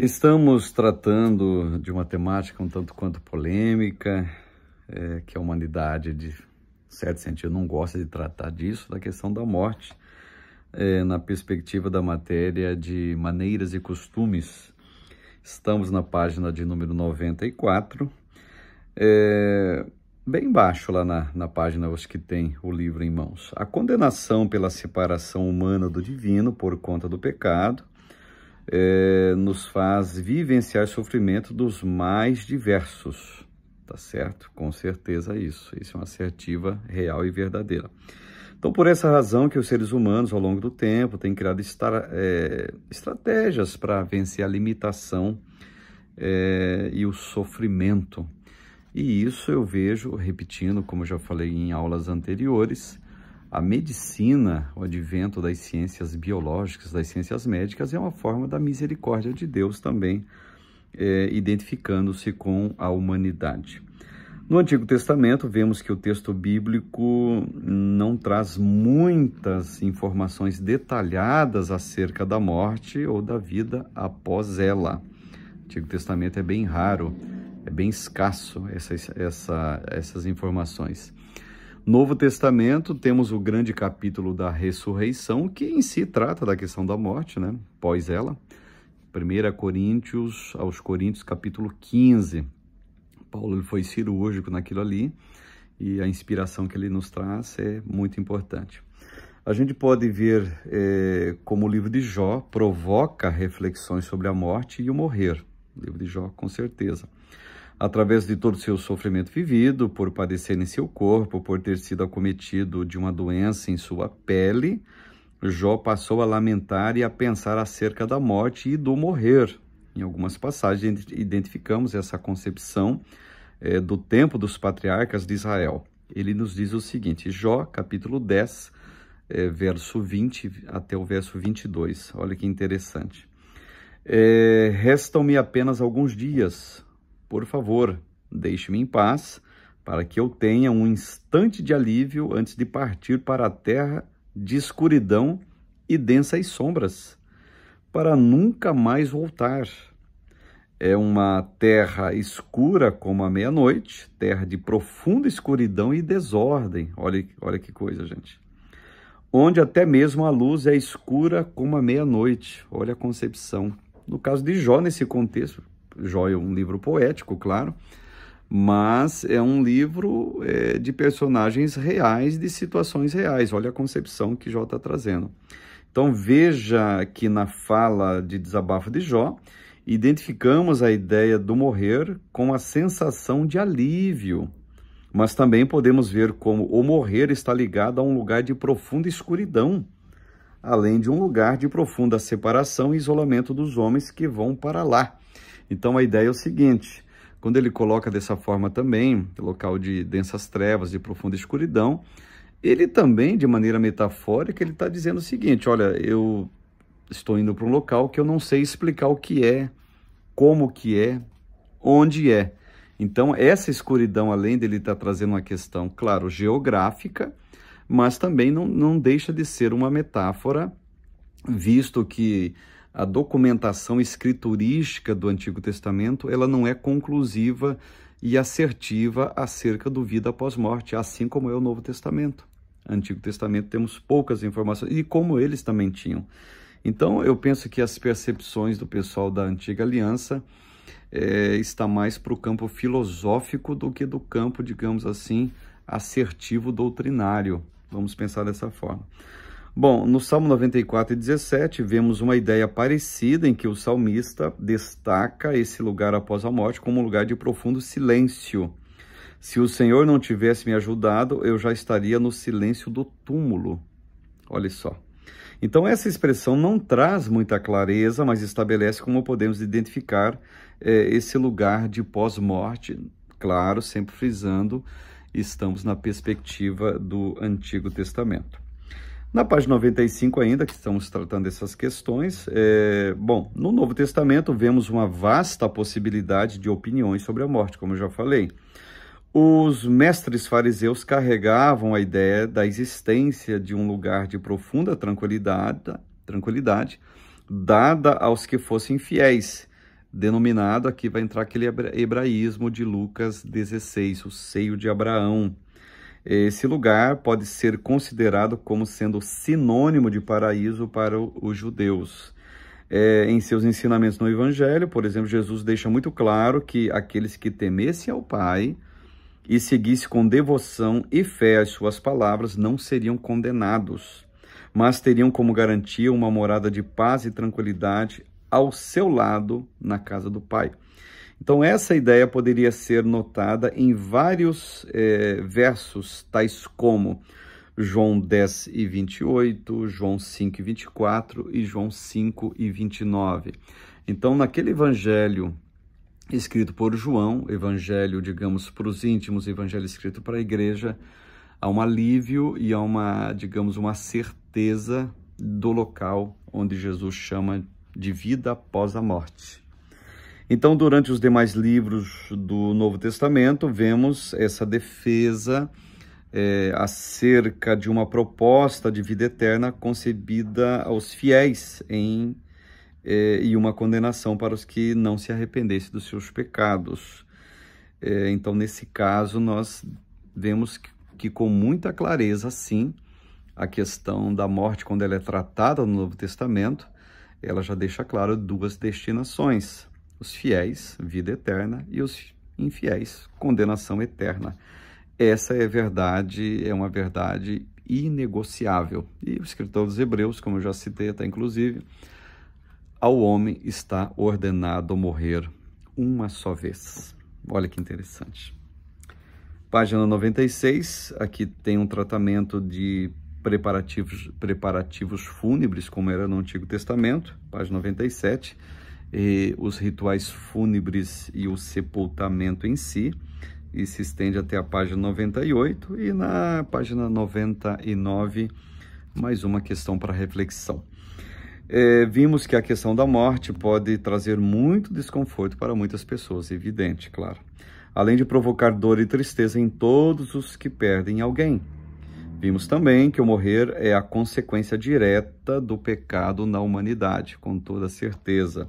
Estamos tratando de uma temática um tanto quanto polêmica, que a humanidade, de certo sentido, não gosta de tratar disso, da questão da morte, na perspectiva da matéria de maneiras e costumes. Estamos na página de número 94, bem embaixo lá na página, os que tem o livro em mãos. A condenação pela separação humana do divino por conta do pecado, nos faz vivenciar sofrimento dos mais diversos, tá certo? Com certeza isso é uma assertiva real e verdadeira. Então, por essa razão que os seres humanos, ao longo do tempo, têm criado estratégias para vencer a limitação e o sofrimento. E isso eu vejo, repetindo, como eu já falei em aulas anteriores, a medicina, o advento das ciências biológicas, das ciências médicas, é uma forma da misericórdia de Deus também, identificando-se com a humanidade. No Antigo Testamento, vemos que o texto bíblico não traz muitas informações detalhadas acerca da morte ou da vida após ela. O Antigo Testamento é bem raro, é bem escasso essas informações. Novo Testamento, temos o grande capítulo da ressurreição, que em si trata da questão da morte, né? Pós ela. 1 Coríntios, aos Coríntios, capítulo 15. Paulo ele foi cirúrgico naquilo ali, e a inspiração que ele nos traz é muito importante. A gente pode ver como o livro de Jó provoca reflexões sobre a morte e o morrer. O livro de Jó, com certeza. Através de todo o seu sofrimento vivido, por padecer em seu corpo, por ter sido acometido de uma doença em sua pele, Jó passou a lamentar e a pensar acerca da morte e do morrer. Em algumas passagens identificamos essa concepção do tempo dos patriarcas de Israel. Ele nos diz o seguinte, Jó, capítulo 10, verso 20 até o verso 22. Olha que interessante. Restam-me apenas alguns dias. Por favor, deixe-me em paz, para que eu tenha um instante de alívio antes de partir para a terra de escuridão e densas sombras, para nunca mais voltar. É uma terra escura como a meia-noite, terra de profunda escuridão e desordem. Olha que coisa, gente. Onde até mesmo a luz é escura como a meia-noite. Olha a concepção. No caso de Jó, nesse contexto, Jó é um livro poético, claro, mas é um livro de personagens reais, de situações reais. Olha a concepção que Jó está trazendo. Então, veja que na fala de desabafo de Jó, identificamos a ideia do morrer com a sensação de alívio, mas também podemos ver como o morrer está ligado a um lugar de profunda escuridão, além de um lugar de profunda separação e isolamento dos homens que vão para lá. Então, a ideia é o seguinte, quando ele coloca dessa forma também, local de densas trevas, de profunda escuridão, ele também, de maneira metafórica, ele está dizendo o seguinte, olha, eu estou indo para um local que eu não sei explicar o que é, como que é, onde é. Então, essa escuridão, além dele estar trazendo uma questão, claro, geográfica, mas também não deixa de ser uma metáfora, visto que a documentação escriturística do Antigo Testamento, ela não é conclusiva e assertiva acerca do vida após morte, assim como é o Novo Testamento. No Antigo Testamento temos poucas informações, e como eles também tinham. Então, eu penso que as percepções do pessoal da Antiga Aliança está mais para o campo filosófico do que do campo, digamos assim, assertivo doutrinário. Vamos pensar dessa forma. Bom, no Salmo 94 e 17, vemos uma ideia parecida em que o salmista destaca esse lugar após a morte como um lugar de profundo silêncio. Se o Senhor não tivesse me ajudado, eu já estaria no silêncio do túmulo. Olha só. Então, essa expressão não traz muita clareza, mas estabelece como podemos identificar esse lugar de pós-morte. Claro, sempre frisando, estamos na perspectiva do Antigo Testamento. Na página 95 ainda, que estamos tratando dessas questões, bom, no Novo Testamento vemos uma vasta possibilidade de opiniões sobre a morte, como eu já falei. Os mestres fariseus carregavam a ideia da existência de um lugar de profunda tranquilidade dada aos que fossem fiéis, denominado, aqui vai entrar aquele hebraísmo de Lucas 16, o seio de Abraão. Esse lugar pode ser considerado como sendo sinônimo de paraíso para os judeus. Em seus ensinamentos no Evangelho, por exemplo, Jesus deixa muito claro que aqueles que temessem ao Pai e seguissem com devoção e fé as suas palavras não seriam condenados, mas teriam como garantia uma morada de paz e tranquilidade ao seu lado na casa do Pai. Então, essa ideia poderia ser notada em vários versos, tais como João 10 e 28, João 5 e 24 e João 5 e 29. Então, naquele evangelho escrito por João, evangelho, digamos, para os íntimos, evangelho escrito para a igreja, há um alívio e há uma, digamos, uma certeza do local onde Jesus chama de vida após a morte. Então, durante os demais livros do Novo Testamento, vemos essa defesa acerca de uma proposta de vida eterna concebida aos fiéis e uma condenação para os que não se arrependessem dos seus pecados. Então, nesse caso, nós vemos que com muita clareza, sim, a questão da morte, quando ela é tratada no Novo Testamento, ela já deixa claro duas destinações: os fiéis, vida eterna, e os infiéis, condenação eterna. Essa é uma verdade inegociável. E o escritor dos Hebreus, como eu já citei até inclusive, ao homem está ordenado morrer uma só vez. Olha que interessante. Página 96, aqui tem um tratamento de preparativos fúnebres, como era no Antigo Testamento. Página 97, os rituais fúnebres e o sepultamento em si, e se estende até a página 98, e na página 99, mais uma questão para reflexão. Vimos que a questão da morte pode trazer muito desconforto para muitas pessoas, evidente, claro, além de provocar dor e tristeza em todos os que perdem alguém. Vimos também que o morrer é a consequência direta do pecado na humanidade, com toda certeza.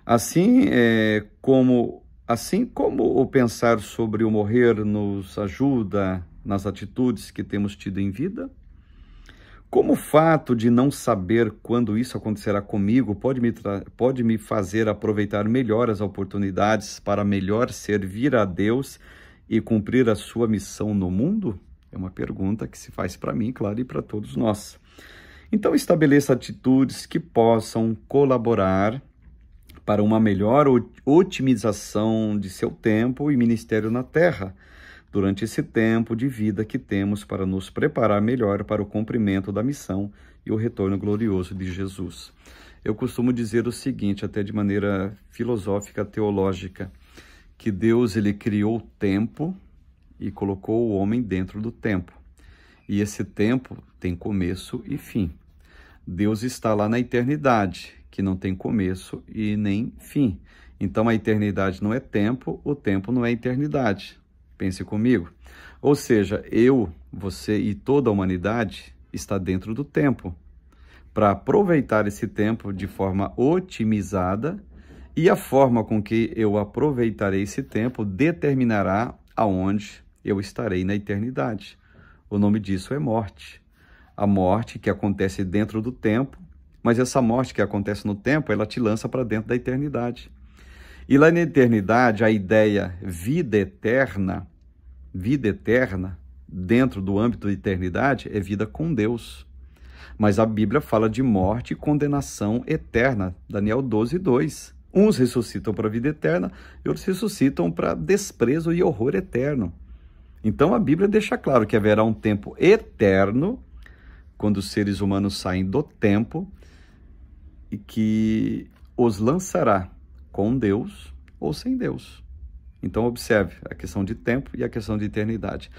Assim como o pensar sobre o morrer nos ajuda nas atitudes que temos tido em vida, como o fato de não saber quando isso acontecerá comigo pode me fazer aproveitar melhor as oportunidades para melhor servir a Deus e cumprir a sua missão no mundo? É uma pergunta que se faz para mim, claro, e para todos nós. Então, estabeleça atitudes que possam colaborar para uma melhor otimização de seu tempo e ministério na Terra, durante esse tempo de vida que temos para nos preparar melhor para o cumprimento da missão e o retorno glorioso de Jesus. Eu costumo dizer o seguinte, até de maneira filosófica, teológica, que Deus ele criou o tempo e colocou o homem dentro do tempo. E esse tempo tem começo e fim. Deus está lá na eternidade, que não tem começo e nem fim. Então a eternidade não é tempo, o tempo não é eternidade. Pense comigo. Ou seja, eu, você e toda a humanidade está dentro do tempo. Para aproveitar esse tempo de forma otimizada, e a forma com que eu aproveitarei esse tempo determinará aonde eu estarei na eternidade. O nome disso é morte. A morte que acontece dentro do tempo, mas essa morte que acontece no tempo, ela te lança para dentro da eternidade. E lá na eternidade, a ideia vida eterna, dentro do âmbito da eternidade, é vida com Deus. Mas a Bíblia fala de morte e condenação eterna, Daniel 12:2. Uns ressuscitam para a vida eterna e outros ressuscitam para desprezo e horror eterno. Então a Bíblia deixa claro que haverá um tempo eterno, quando os seres humanos saem do tempo, e que os lançará com Deus ou sem Deus. Então observe a questão de tempo e a questão de eternidade.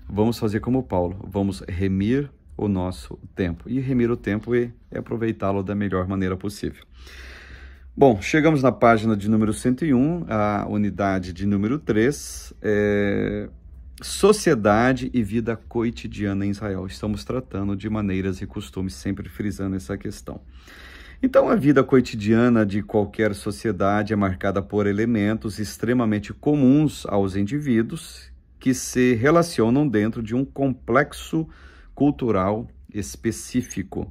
Vamos fazer como Paulo, vamos remir o nosso tempo. E remir o tempo é aproveitá-lo da melhor maneira possível. Bom, chegamos na página de número 101, a unidade de número 3, Sociedade e vida cotidiana em Israel. Estamos tratando de maneiras e costumes, sempre frisando essa questão. Então, a vida cotidiana de qualquer sociedade é marcada por elementos extremamente comuns aos indivíduos que se relacionam dentro de um complexo cultural específico.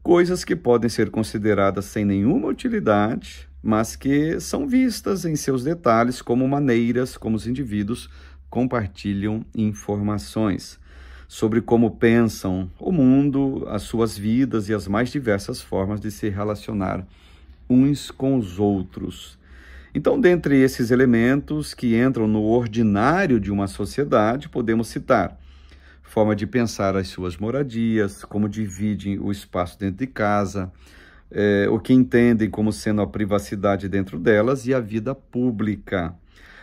Coisas que podem ser consideradas sem nenhuma utilidade, mas que são vistas em seus detalhes como maneiras como os indivíduos compartilham informações sobre como pensam o mundo, as suas vidas e as mais diversas formas de se relacionar uns com os outros. Então, dentre esses elementos que entram no ordinário de uma sociedade, podemos citar forma de pensar as suas moradias, como dividem o espaço dentro de casa, o que entendem como sendo a privacidade dentro delas e a vida pública.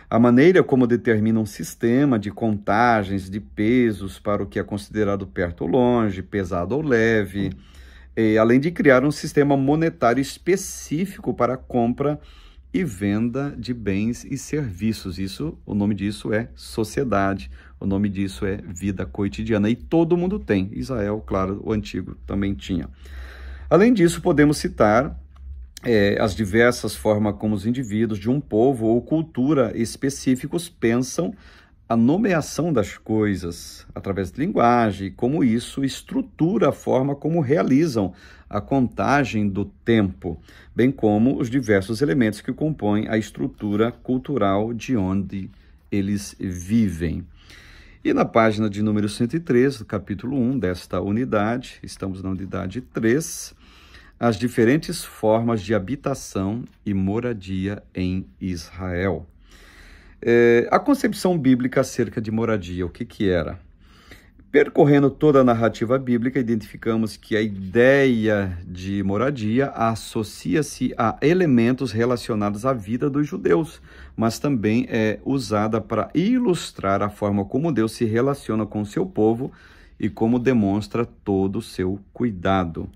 A maneira como determina um sistema de contagens de pesos para o que é considerado perto ou longe, pesado ou leve, além de criar um sistema monetário específico para a compra e venda de bens e serviços. O nome disso é sociedade, o nome disso é vida cotidiana. E todo mundo tem. Israel, claro, o antigo também tinha. Além disso, podemos citar as diversas formas como os indivíduos de um povo ou cultura específicos pensam a nomeação das coisas através de linguagem, como isso estrutura a forma como realizam a contagem do tempo, bem como os diversos elementos que compõem a estrutura cultural de onde eles vivem. E na página de número 103, do capítulo 1 desta unidade, estamos na unidade 3, as diferentes formas de habitação e moradia em Israel. A concepção bíblica acerca de moradia, o que era? Percorrendo toda a narrativa bíblica, identificamos que a ideia de moradia associa-se a elementos relacionados à vida dos judeus, mas também é usada para ilustrar a forma como Deus se relaciona com o seu povo e como demonstra todo o seu cuidado.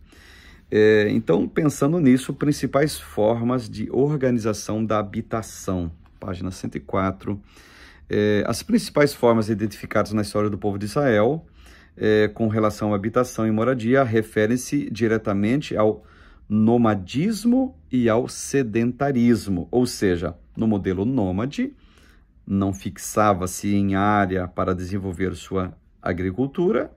Então, pensando nisso, principais formas de organização da habitação. Página 104. As principais formas identificadas na história do povo de Israel com relação à habitação e moradia referem-se diretamente ao nomadismo e ao sedentarismo, ou seja, no modelo nômade, não fixava-se em área para desenvolver sua agricultura,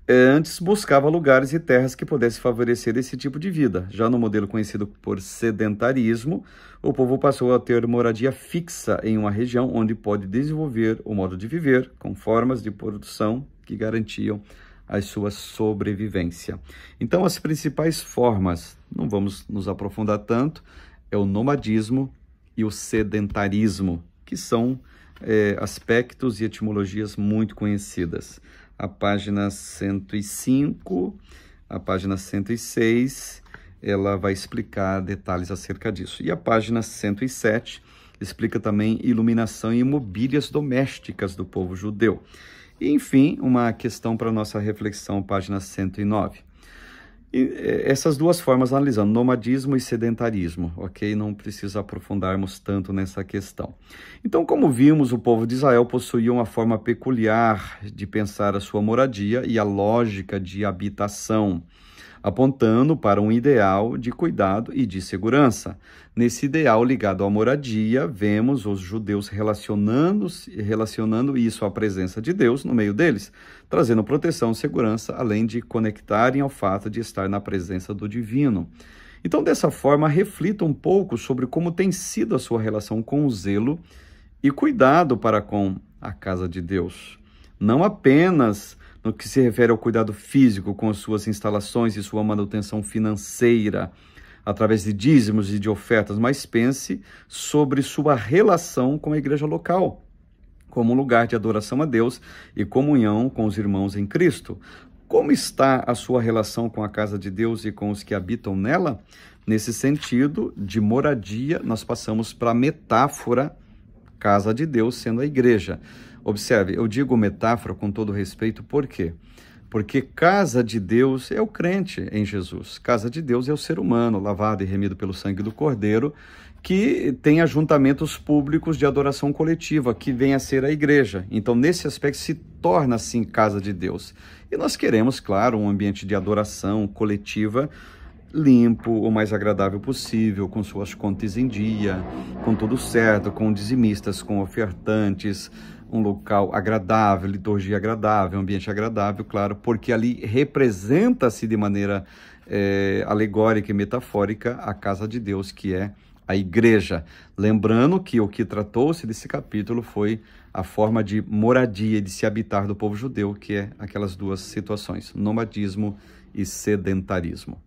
antes buscava lugares e terras que pudessem favorecer esse tipo de vida. Já no modelo conhecido por sedentarismo, o povo passou a ter moradia fixa em uma região onde pode desenvolver o modo de viver com formas de produção que garantiam a sua sobrevivência. Então, as principais formas, não vamos nos aprofundar tanto, é o nomadismo e o sedentarismo, que são aspectos e etimologias muito conhecidas. A página 105, a página 106, ela vai explicar detalhes acerca disso. E a página 107 explica também iluminação e mobílias domésticas do povo judeu. E, enfim, uma questão para nossa reflexão, página 109. Essas duas formas analisando, nomadismo e sedentarismo, ok? Não precisa aprofundarmos tanto nessa questão. Então, como vimos, o povo de Israel possuía uma forma peculiar de pensar a sua moradia e a lógica de habitação, apontando para um ideal de cuidado e de segurança. Nesse ideal ligado à moradia, vemos os judeus relacionando isso à presença de Deus no meio deles, trazendo proteção e segurança, além de conectarem ao fato de estar na presença do divino. Então, dessa forma, reflita um pouco sobre como tem sido a sua relação com o zelo e cuidado para com a casa de Deus. Não apenas no que se refere ao cuidado físico com as suas instalações e sua manutenção financeira, através de dízimos e de ofertas, mas pense sobre sua relação com a igreja local, como lugar de adoração a Deus e comunhão com os irmãos em Cristo. Como está a sua relação com a casa de Deus e com os que habitam nela? Nesse sentido de moradia, nós passamos para a metáfora casa de Deus sendo a igreja. Observe, eu digo metáfora com todo respeito, por quê? Porque casa de Deus é o crente em Jesus. Casa de Deus é o ser humano, lavado e remido pelo sangue do Cordeiro, que tem ajuntamentos públicos de adoração coletiva, que vem a ser a igreja. Então, nesse aspecto, se torna, assim, casa de Deus. E nós queremos, claro, um ambiente de adoração coletiva, limpo, o mais agradável possível, com suas contas em dia, com tudo certo, com dizimistas, com ofertantes, um local agradável, liturgia agradável, ambiente agradável, claro, porque ali representa-se de maneira alegórica e metafórica a casa de Deus, que é a igreja. Lembrando que o que tratou-se desse capítulo foi a forma de moradia, de se habitar do povo judeu, que é aquelas duas situações, nomadismo e sedentarismo.